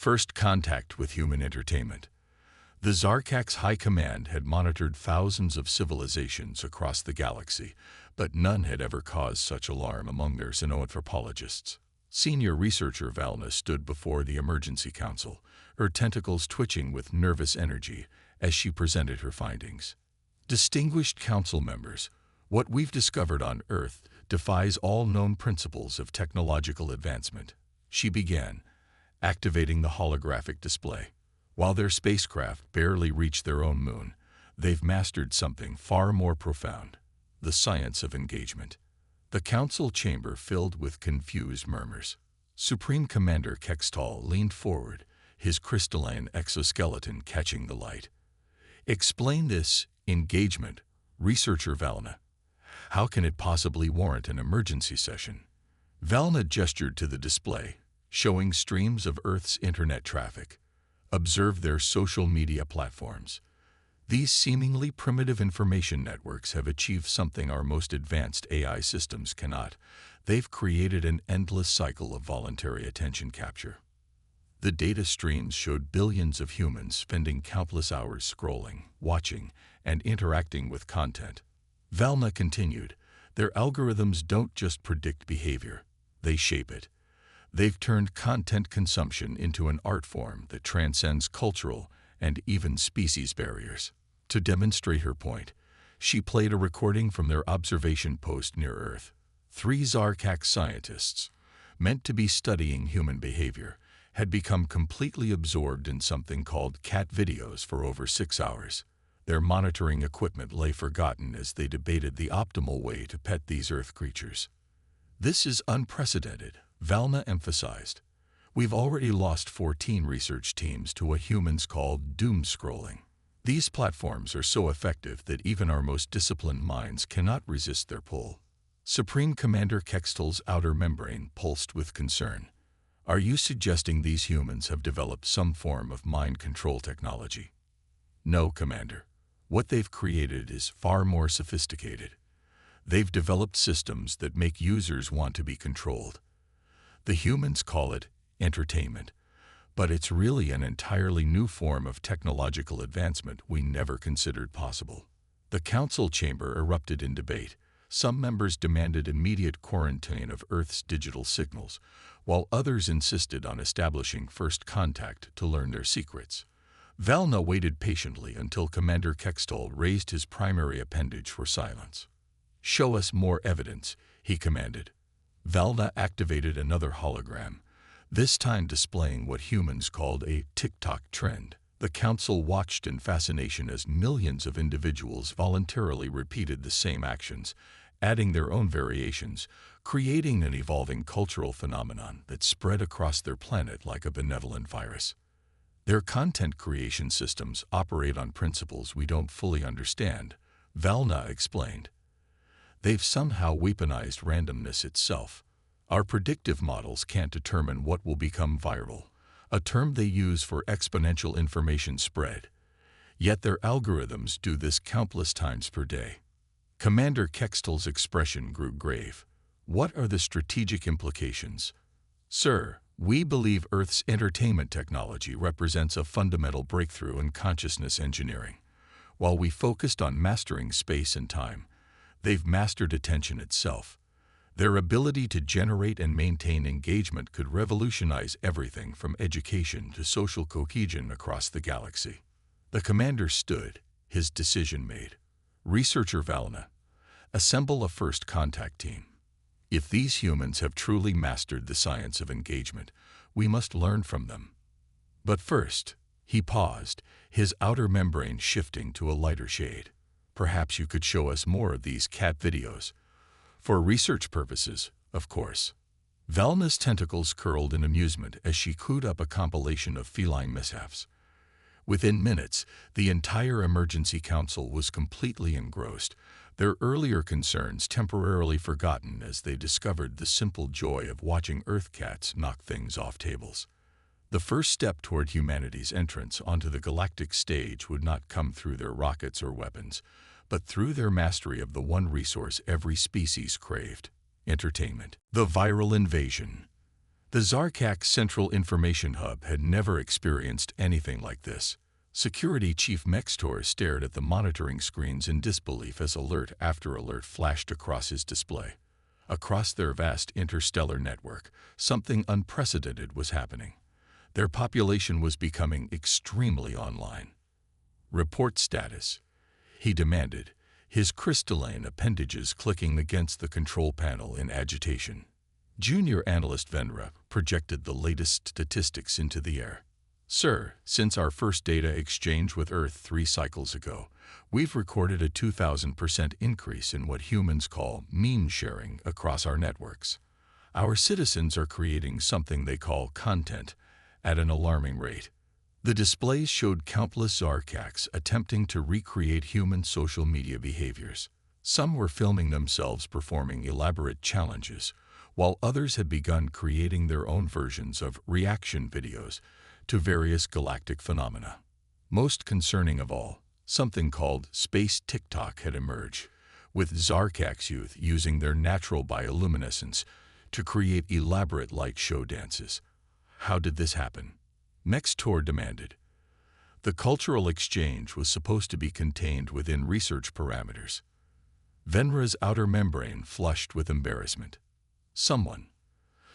First contact with human entertainment. The Zarkak's High Command had monitored thousands of civilizations across the galaxy, but none had ever caused such alarm among their xenoanthropologists. Senior researcher Valna stood before the Emergency Council, her tentacles twitching with nervous energy as she presented her findings. Distinguished council members, what we've discovered on Earth defies all known principles of technological advancement, she began, activating the holographic display. While their spacecraft barely reached their own moon, they've mastered something far more profound: the science of engagement. The council chamber filled with confused murmurs. Supreme Commander Kextal leaned forward, his crystalline exoskeleton catching the light. Explain this engagement, Researcher Valna. How can it possibly warrant an emergency session? Valna gestured to the display, showing streams of Earth's internet traffic. Observe their social media platforms. These seemingly primitive information networks have achieved something our most advanced AI systems cannot. They've created an endless cycle of voluntary attention capture. The data streams showed billions of humans spending countless hours scrolling, watching, and interacting with content. Valna continued, their algorithms don't just predict behavior, they shape it. They've turned content consumption into an art form that transcends cultural and even species barriers. To demonstrate her point, she played a recording from their observation post near Earth. 3 Zarkak scientists, meant to be studying human behavior, had become completely absorbed in something called cat videos for over 6 hours. Their monitoring equipment lay forgotten as they debated the optimal way to pet these Earth creatures. This is unprecedented, Valna emphasized. We've already lost 14 research teams to what humans call doom scrolling. These platforms are so effective that even our most disciplined minds cannot resist their pull. Supreme Commander Kextal's outer membrane pulsed with concern. Are you suggesting these humans have developed some form of mind control technology? No, Commander. What they've created is far more sophisticated. They've developed systems that make users want to be controlled. The humans call it entertainment, but it's really an entirely new form of technological advancement we never considered possible. The council chamber erupted in debate. Some members demanded immediate quarantine of Earth's digital signals, while others insisted on establishing first contact to learn their secrets. Valna waited patiently until Commander Kextal raised his primary appendage for silence. Show us more evidence, he commanded. Valna activated another hologram, this time displaying what humans called a TikTok trend. The council watched in fascination as millions of individuals voluntarily repeated the same actions, adding their own variations, creating an evolving cultural phenomenon that spread across their planet like a benevolent virus. Their content creation systems operate on principles we don't fully understand, Valna explained. They've somehow weaponized randomness itself. Our predictive models can't determine what will become viral, a term they use for exponential information spread. Yet their algorithms do this countless times per day. Commander Kextal's expression grew grave. What are the strategic implications? Sir, we believe Earth's entertainment technology represents a fundamental breakthrough in consciousness engineering. While we focused on mastering space and time, they've mastered attention itself. Their ability to generate and maintain engagement could revolutionize everything from education to social cohesion across the galaxy. The commander stood, his decision made. Researcher Valna, assemble a first contact team. If these humans have truly mastered the science of engagement, we must learn from them. But first, he paused, his outer membrane shifting to a lighter shade. Perhaps you could show us more of these cat videos. For research purposes, of course. Valna's tentacles curled in amusement as she cooed up a compilation of feline mishaps. Within minutes, the entire emergency council was completely engrossed, their earlier concerns temporarily forgotten as they discovered the simple joy of watching Earth cats knock things off tables. The first step toward humanity's entrance onto the galactic stage would not come through their rockets or weapons, but through their mastery of the one resource every species craved: entertainment. The viral invasion. The Zarkak Central Information Hub had never experienced anything like this. Security Chief Mextor stared at the monitoring screens in disbelief as alert after alert flashed across his display. Across their vast interstellar network, something unprecedented was happening. Their population was becoming extremely online. "Report status," he demanded, his crystalline appendages clicking against the control panel in agitation. Junior analyst Venra projected the latest statistics into the air. "Sir, since our first data exchange with Earth 3 cycles ago, we've recorded a 2,000% increase in what humans call meme sharing across our networks. Our citizens are creating something they call content at an alarming rate." The displays showed countless Zarkaks attempting to recreate human social media behaviors. Some were filming themselves performing elaborate challenges, while others had begun creating their own versions of reaction videos to various galactic phenomena. Most concerning of all, something called Space TikTok had emerged, with Zarkak's youth using their natural bioluminescence to create elaborate light show dances. How did this happen? Mextor demanded. The cultural exchange was supposed to be contained within research parameters. Venra's outer membrane flushed with embarrassment. Someone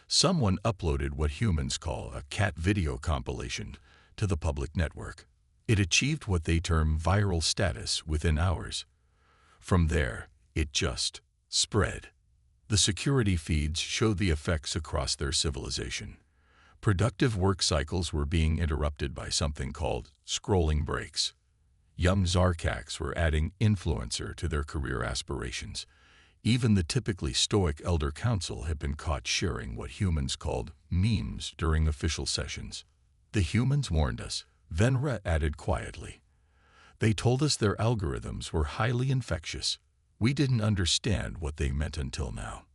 uploaded what humans call a cat video compilation to the public network. It achieved what they term viral status within hours. From there, it just spread. The security feeds showed the effects across their civilization. Productive work cycles were being interrupted by something called scrolling breaks. Young Zarkaks were adding influencer to their career aspirations. Even the typically stoic elder council had been caught sharing what humans called memes during official sessions. "The humans warned us," Venra added quietly. "They told us their algorithms were highly infectious. We didn't understand what they meant until now."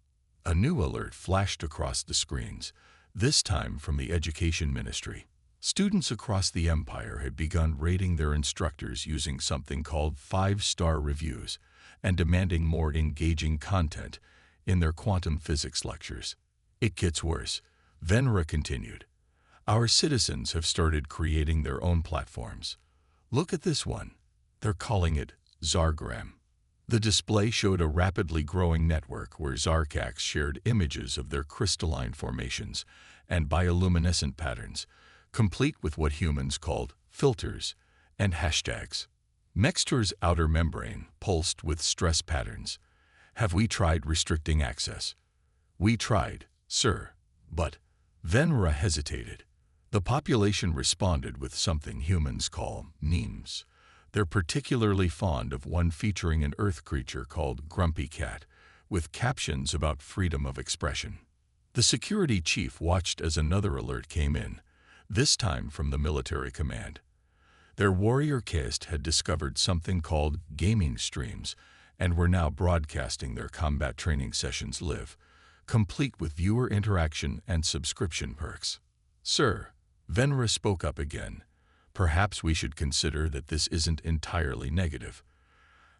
A new alert flashed across the screens, this time from the Education Ministry. Students across the empire had begun rating their instructors using something called 5-star reviews and demanding more engaging content in their quantum physics lectures. "It gets worse," Venra continued. "Our citizens have started creating their own platforms. Look at this one. They're calling it Zargram." The display showed a rapidly growing network where Zarkaks shared images of their crystalline formations and bioluminescent patterns, complete with what humans called filters and hashtags. Mextor's outer membrane pulsed with stress patterns. "Have we tried restricting access?" "We tried, sir, but..." Venra hesitated. The population responded with something humans call memes. They're particularly fond of one featuring an Earth creature called Grumpy Cat, with captions about freedom of expression. The security chief watched as another alert came in, this time from the military command. Their warrior caste had discovered something called gaming streams and were now broadcasting their combat training sessions live, complete with viewer interaction and subscription perks. "Sir," Venra spoke up again, "perhaps we should consider that this isn't entirely negative.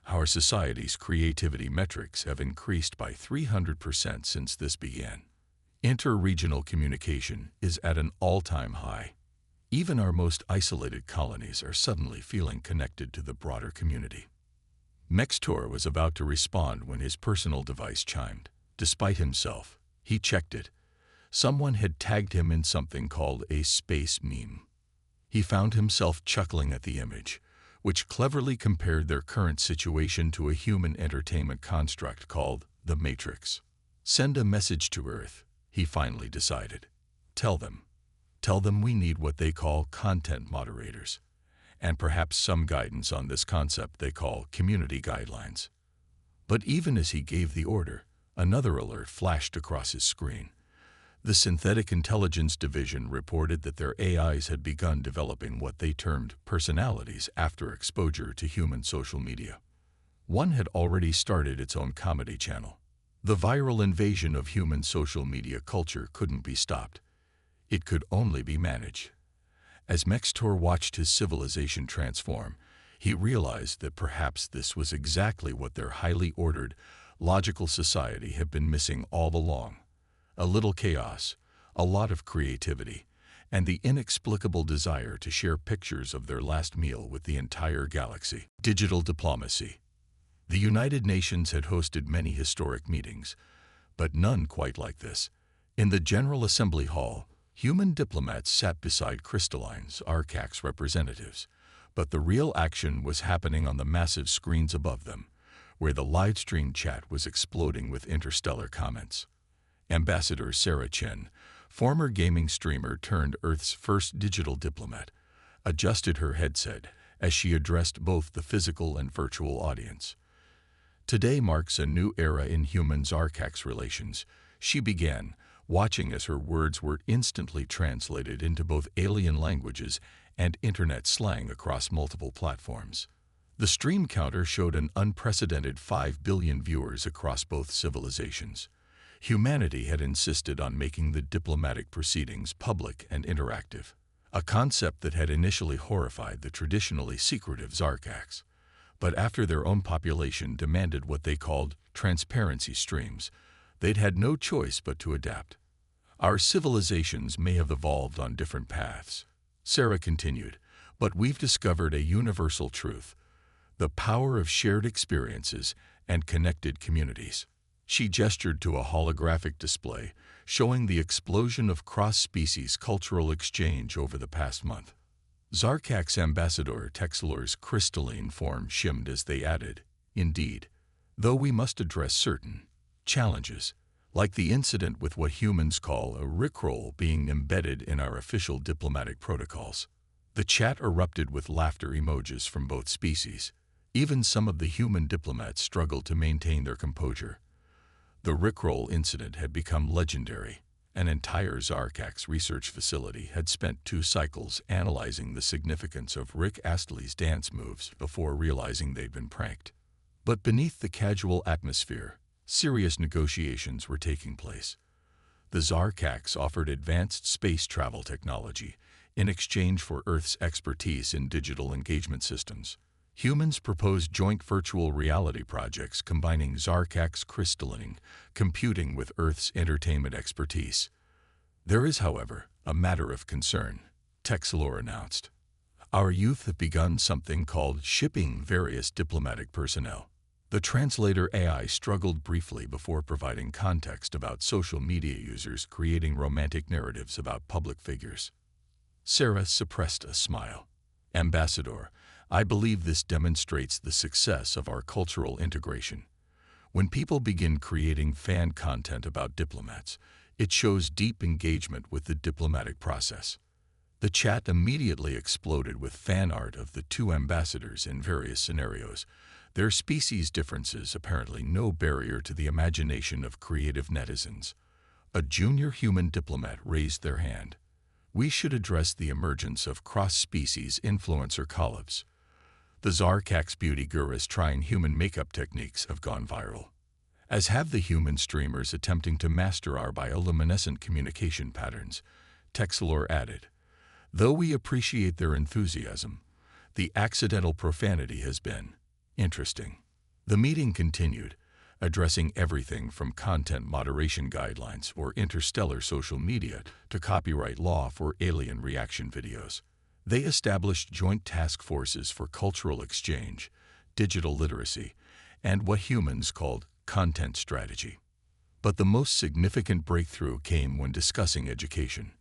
Our society's creativity metrics have increased by 300% since this began. Inter-regional communication is at an all-time high. Even our most isolated colonies are suddenly feeling connected to the broader community." Mextor was about to respond when his personal device chimed. Despite himself, he checked it. Someone had tagged him in something called a space meme. He found himself chuckling at the image, which cleverly compared their current situation to a human entertainment construct called the Matrix. "Send a message to Earth," he finally decided. Tell them we need what they call content moderators, and perhaps some guidance on this concept they call community guidelines." But even as he gave the order, another alert flashed across his screen. The Synthetic Intelligence Division reported that their AIs had begun developing what they termed personalities after exposure to human social media. One had already started its own comedy channel. The viral invasion of human social media culture couldn't be stopped. It could only be managed. As Mextor watched his civilization transform, he realized that perhaps this was exactly what their highly ordered, logical society had been missing all along. A little chaos, a lot of creativity, and the inexplicable desire to share pictures of their last meal with the entire galaxy. Digital diplomacy. The United Nations had hosted many historic meetings, but none quite like this. In the General Assembly Hall, human diplomats sat beside crystalline Zarkax representatives, but the real action was happening on the massive screens above them, where the live-stream chat was exploding with interstellar comments. Ambassador Sarah Chen, former gaming streamer turned Earth's first digital diplomat, adjusted her headset as she addressed both the physical and virtual audience. Today marks a new era in human-Zarkax relations, she began, watching as her words were instantly translated into both alien languages and internet slang across multiple platforms. The stream counter showed an unprecedented 5 billion viewers across both civilizations. Humanity had insisted on making the diplomatic proceedings public and interactive, a concept that had initially horrified the traditionally secretive Zarkax. But after their own population demanded what they called transparency streams, they'd had no choice but to adapt. Our civilizations may have evolved on different paths, Sarah continued, but we've discovered a universal truth: the power of shared experiences and connected communities. She gestured to a holographic display showing the explosion of cross-species cultural exchange over the past month. Zarkax Ambassador Texelor's crystalline form shimmed as they added, "Indeed, though we must address certain challenges, like the incident with what humans call a rickroll being embedded in our official diplomatic protocols." The chat erupted with laughter emojis from both species. Even some of the human diplomats struggled to maintain their composure. The rickroll incident had become legendary. An entire Zarkax research facility had spent 2 cycles analyzing the significance of Rick Astley's dance moves before realizing they'd been pranked. But beneath the casual atmosphere, serious negotiations were taking place. The Zarkax offered advanced space travel technology in exchange for Earth's expertise in digital engagement systems. Humans proposed joint virtual reality projects combining Zarkax crystalline computing with Earth's entertainment expertise. There is, however, a matter of concern, Texelor announced. Our youth have begun something called shipping various diplomatic personnel. The translator AI struggled briefly before providing context about social media users creating romantic narratives about public figures. Sarah suppressed a smile. Ambassador, I believe this demonstrates the success of our cultural integration. When people begin creating fan content about diplomats, it shows deep engagement with the diplomatic process. The chat immediately exploded with fan art of the 2 ambassadors in various scenarios, their species differences apparently no barrier to the imagination of creative netizens. A junior human diplomat raised their hand. We should address the emergence of cross-species influencer collabs. The Zarkax beauty gurus trying human makeup techniques have gone viral, as have the human streamers attempting to master our bioluminescent communication patterns, Texelor added. Though we appreciate their enthusiasm, the accidental profanity has been interesting. The meeting continued, addressing everything from content moderation guidelines for interstellar social media to copyright law for alien reaction videos. They established joint task forces for cultural exchange, digital literacy, and what humans called content strategy. But the most significant breakthrough came when discussing education.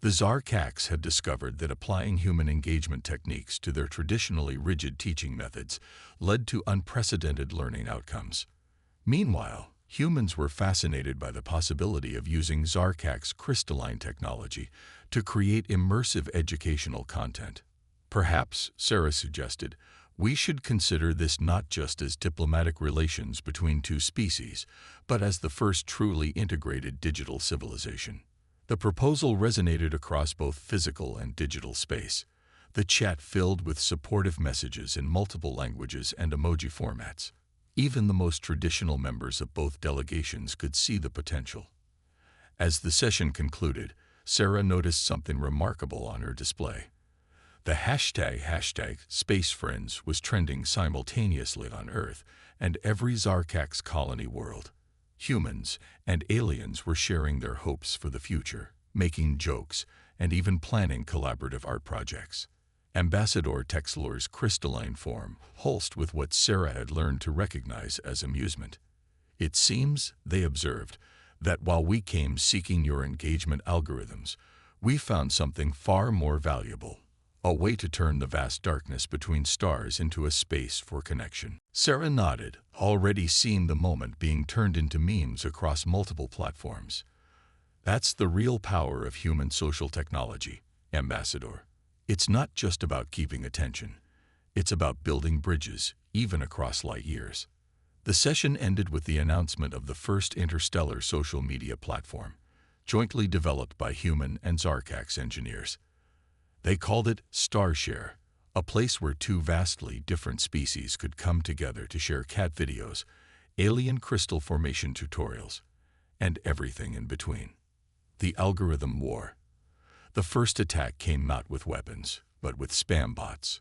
The Zarkax had discovered that applying human engagement techniques to their traditionally rigid teaching methods led to unprecedented learning outcomes. Meanwhile, humans were fascinated by the possibility of using Zarkax crystalline technology to create immersive educational content. Perhaps, Sarah suggested, we should consider this not just as diplomatic relations between 2 species, but as the first truly integrated digital civilization. The proposal resonated across both physical and digital space. The chat filled with supportive messages in multiple languages and emoji formats. Even the most traditional members of both delegations could see the potential. As the session concluded, Sarah noticed something remarkable on her display. The hashtag #SpaceFriends was trending simultaneously on Earth and every Zarkax colony world. Humans and aliens were sharing their hopes for the future, making jokes, and even planning collaborative art projects. Ambassador Texlor's crystalline form pulsed with what Sarah had learned to recognize as amusement. It seems, they observed, that while we came seeking your engagement algorithms, we found something far more valuable, a way to turn the vast darkness between stars into a space for connection. Sarah nodded, already seeing the moment being turned into memes across multiple platforms. That's the real power of human social technology, Ambassador. It's not just about keeping attention. It's about building bridges, even across light years. The session ended with the announcement of the first interstellar social media platform, jointly developed by human and Zarkax engineers. They called it StarShare, a place where two vastly different species could come together to share cat videos, alien crystal formation tutorials, and everything in between. The algorithm war. The first attack came not with weapons, but with spam bots.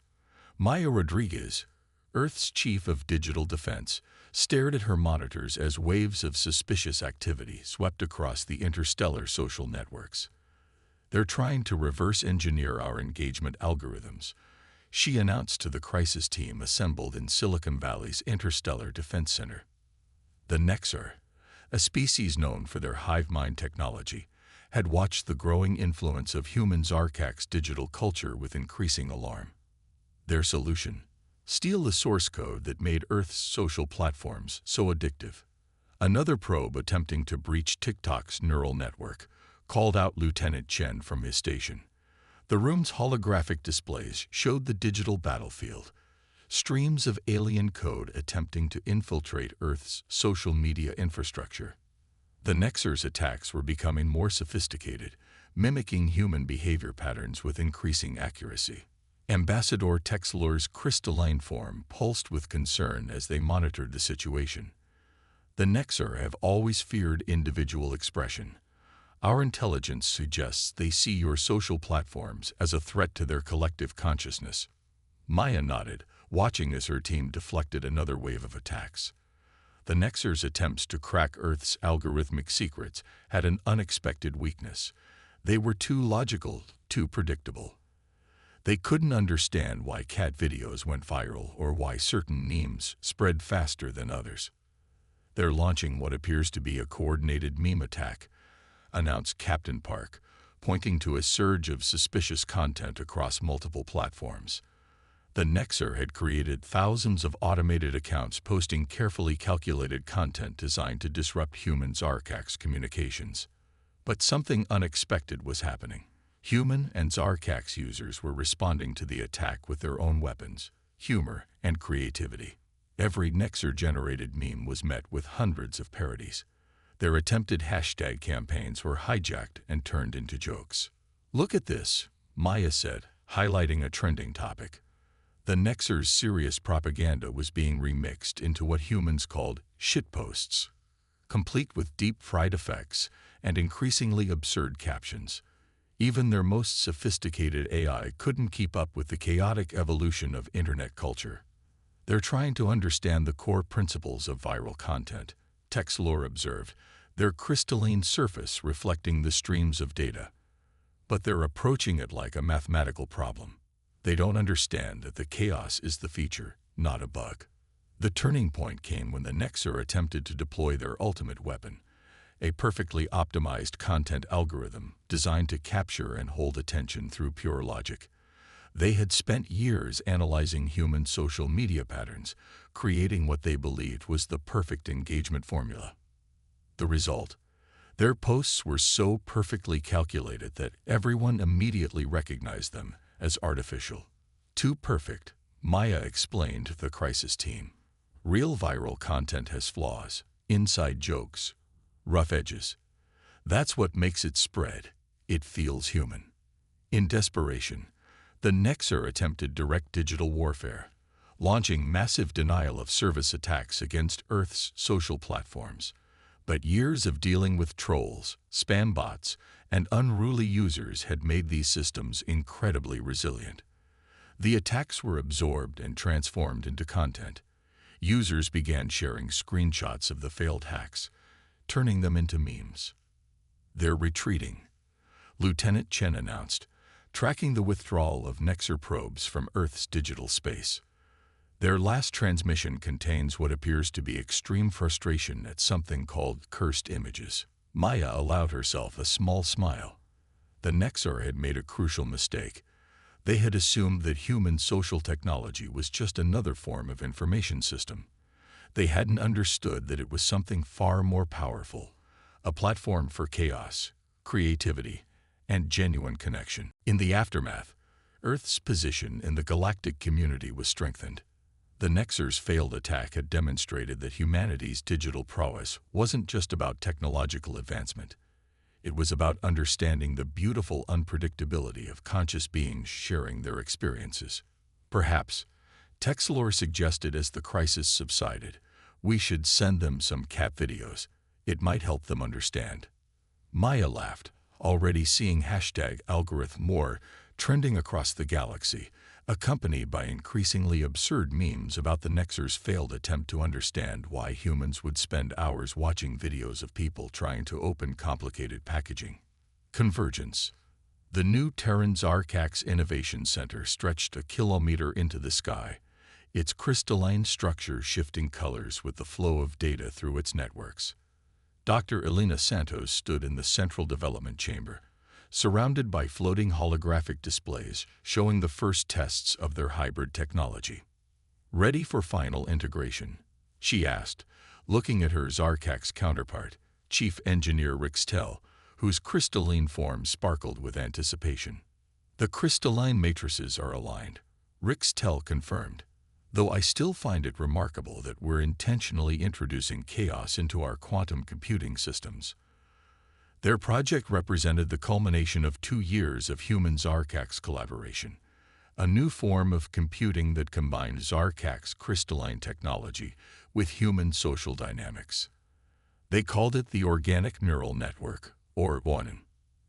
Maya Rodriguez, Earth's chief of digital defense, stared at her monitors as waves of suspicious activity swept across the interstellar social networks. They're trying to reverse engineer our engagement algorithms, she announced to the crisis team assembled in Silicon Valley's Interstellar Defense Center. The Nexar, a species known for their hive mind technology, had watched the growing influence of human Zarkax digital culture with increasing alarm. Their solution: steal the source code that made Earth's social platforms so addictive. Another probe attempting to breach TikTok's neural network called out Lieutenant Chen from his station. The room's holographic displays showed the digital battlefield, streams of alien code attempting to infiltrate Earth's social media infrastructure. The Nexar's attacks were becoming more sophisticated, mimicking human behavior patterns with increasing accuracy. Ambassador Texlor's crystalline form pulsed with concern as they monitored the situation. The Nexar have always feared individual expression. Our intelligence suggests they see your social platforms as a threat to their collective consciousness. Maya nodded, watching as her team deflected another wave of attacks. The Nexar's attempts to crack Earth's algorithmic secrets had an unexpected weakness. They were too logical, too predictable. They couldn't understand why cat videos went viral or why certain memes spread faster than others. They're launching what appears to be a coordinated meme attack, announced Captain Park, pointing to a surge of suspicious content across multiple platforms. The Nexar had created thousands of automated accounts posting carefully calculated content designed to disrupt human Zarkax communications. But something unexpected was happening. Human and Zarkax users were responding to the attack with their own weapons, humor, and creativity. Every Nexar-generated meme was met with hundreds of parodies. Their attempted hashtag campaigns were hijacked and turned into jokes. "Look at this," Maya said, highlighting a trending topic. The Nexar's serious propaganda was being remixed into what humans called shitposts, complete with deep-fried effects and increasingly absurd captions. Even their most sophisticated AI couldn't keep up with the chaotic evolution of internet culture. They're trying to understand the core principles of viral content, Texlor observed, their crystalline surface reflecting the streams of data. But they're approaching it like a mathematical problem. They don't understand that the chaos is the feature, not a bug. The turning point came when the Nexar attempted to deploy their ultimate weapon, a perfectly optimized content algorithm designed to capture and hold attention through pure logic. They had spent years analyzing human social media patterns, creating what they believed was the perfect engagement formula. The result? Their posts were so perfectly calculated that everyone immediately recognized them as artificial. Too perfect, Maya explained to the crisis team. Real viral content has flaws, inside jokes, rough edges. That's what makes it spread. It feels human. In desperation, the Nexar attempted direct digital warfare, launching massive denial-of-service attacks against Earth's social platforms. But years of dealing with trolls, spam bots, and unruly users had made these systems incredibly resilient. The attacks were absorbed and transformed into content. Users began sharing screenshots of the failed hacks, turning them into memes. They're retreating. Lieutenant Chen announced, tracking the withdrawal of Nexar probes from Earth's digital space. Their last transmission contains what appears to be extreme frustration at something called cursed images. Maya allowed herself a small smile. The Nexar had made a crucial mistake. They had assumed that human social technology was just another form of information system. They hadn't understood that it was something far more powerful, a platform for chaos, creativity, and genuine connection. In the aftermath, Earth's position in the galactic community was strengthened. The Nexar's failed attack had demonstrated that humanity's digital prowess wasn't just about technological advancement. It was about understanding the beautiful unpredictability of conscious beings sharing their experiences. Perhaps, Texelor suggested as the crisis subsided, we should send them some cat videos. It might help them understand. Maya laughed, already seeing #algorithm trending across the galaxy, accompanied by increasingly absurd memes about the Nexar's failed attempt to understand why humans would spend hours watching videos of people trying to open complicated packaging. Convergence. The new Terran Zarkax Innovation Center stretched a kilometer into the sky, its crystalline structure shifting colors with the flow of data through its networks. Dr. Elena Santos stood in the central development chamber, surrounded by floating holographic displays showing the first tests of their hybrid technology. Ready for final integration? She asked, looking at her Zarkax counterpart, Chief Engineer Rixtel, whose crystalline form sparkled with anticipation. The crystalline matrices are aligned, Rixtel confirmed, though I still find it remarkable that we're intentionally introducing chaos into our quantum computing systems. Their project represented the culmination of 2 years of human Zarkax collaboration, a new form of computing that combined Zarkax crystalline technology with human social dynamics. They called it the Organic Neural Network, or ONN.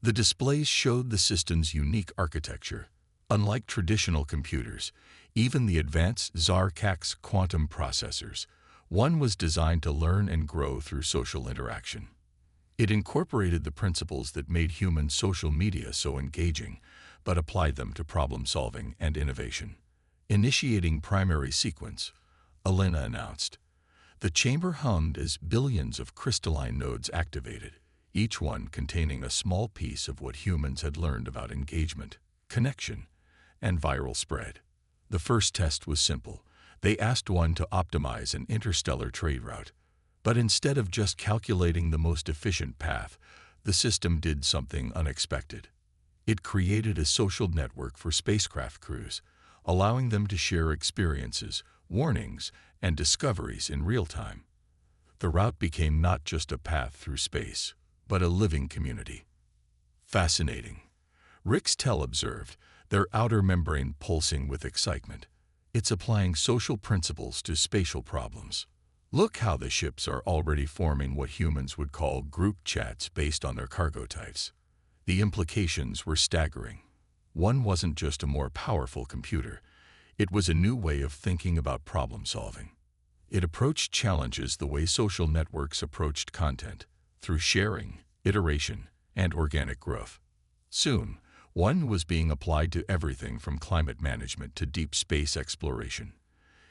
The displays showed the system's unique architecture. Unlike traditional computers, even the advanced Zarkax quantum processors, one was designed to learn and grow through social interaction. It incorporated the principles that made human social media so engaging, but applied them to problem-solving and innovation. Initiating primary sequence, Elena announced. The chamber hummed as billions of crystalline nodes activated, each one containing a small piece of what humans had learned about engagement, connection, and viral spread. The first test was simple. They asked one to optimize an interstellar trade route. But instead of just calculating the most efficient path, the system did something unexpected. It created a social network for spacecraft crews, allowing them to share experiences, warnings, and discoveries in real time. The route became not just a path through space, but a living community. Fascinating. Rixtel observed, their outer membrane pulsing with excitement. It's applying social principles to spatial problems. Look how the ships are already forming what humans would call group chats based on their cargo types. The implications were staggering. One wasn't just a more powerful computer. It was a new way of thinking about problem solving. It approached challenges the way social networks approached content, through sharing, iteration, and organic growth. Soon, one was being applied to everything from climate management to deep space exploration.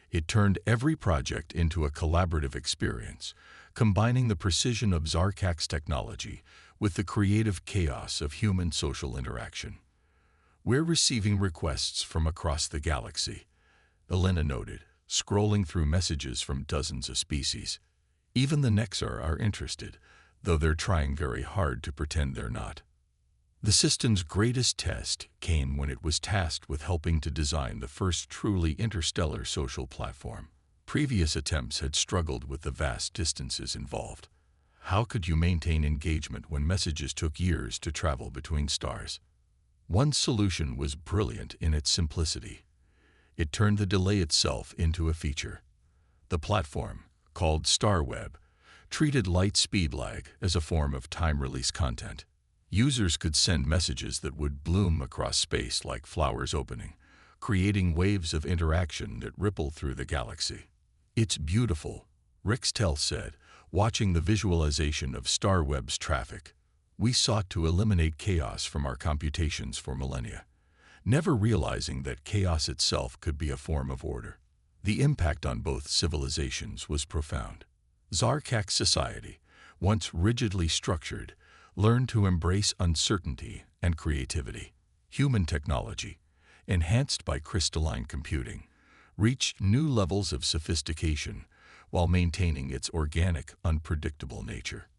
It turned every project into a collaborative experience, combining the precision of Zarkax technology with the creative chaos of human social interaction. We're receiving requests from across the galaxy, Elena noted, scrolling through messages from dozens of species. Even the Nexar are interested, though they're trying very hard to pretend they're not. The system's greatest test came when it was tasked with helping to design the first truly interstellar social platform. Previous attempts had struggled with the vast distances involved. How could you maintain engagement when messages took years to travel between stars? One solution was brilliant in its simplicity. It turned the delay itself into a feature. The platform, called StarWeb, treated light speed lag as a form of time-release content. Users could send messages that would bloom across space like flowers opening, creating waves of interaction that ripple through the galaxy. It's beautiful, Rixtel said, watching the visualization of StarWeb's traffic. we sought to eliminate chaos from our computations for millennia, never realizing that chaos itself could be a form of order. The impact on both civilizations was profound. Zarkak society, once rigidly structured, learned to embrace uncertainty and creativity. Human technology, enhanced by crystalline computing, reached new levels of sophistication while maintaining its organic, unpredictable nature.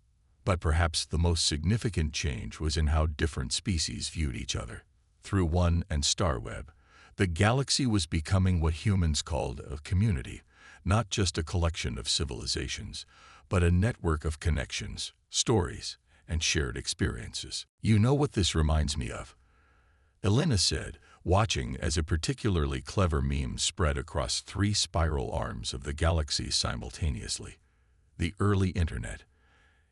But perhaps the most significant change was in how different species viewed each other. Through one and star web, the galaxy was becoming what humans called a community, not just a collection of civilizations, but a network of connections, stories, and shared experiences. You know what this reminds me of? Elena said, watching as a particularly clever meme spread across 3 spiral arms of the galaxy simultaneously. The early internet.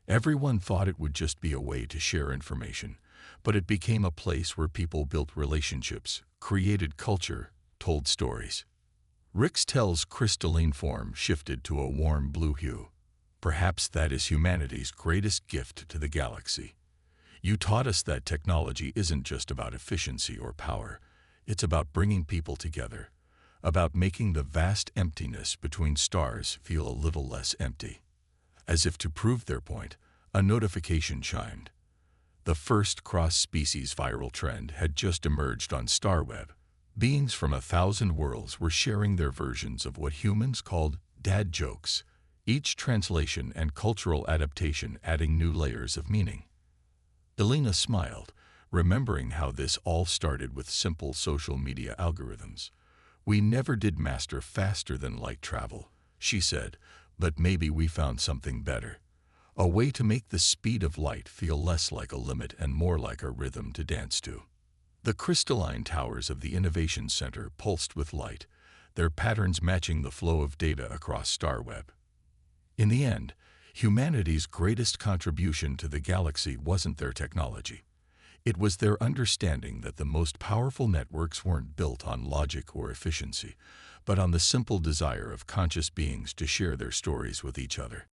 Everyone thought it would just be a way to share information, but it became a place where people built relationships, created culture, told stories. Rixtel's crystalline form shifted to a warm blue hue. Perhaps that is humanity's greatest gift to the galaxy. You taught us that technology isn't just about efficiency or power. It's about bringing people together, about making the vast emptiness between stars feel a little less empty. As if to prove their point, a notification chimed. The first cross-species viral trend had just emerged on StarWeb. Beings from 1,000 worlds were sharing their versions of what humans called dad jokes, each translation and cultural adaptation adding new layers of meaning. Elena smiled, remembering how this all started with simple social media algorithms. "We never did master faster-than-light travel," she said, "but maybe we found something better. A way to make the speed of light feel less like a limit and more like a rhythm to dance to." The crystalline towers of the Innovation Center pulsed with light, their patterns matching the flow of data across StarWeb. In the end, humanity's greatest contribution to the galaxy wasn't their technology. It was their understanding that the most powerful networks weren't built on logic or efficiency, but on the simple desire of conscious beings to share their stories with each other.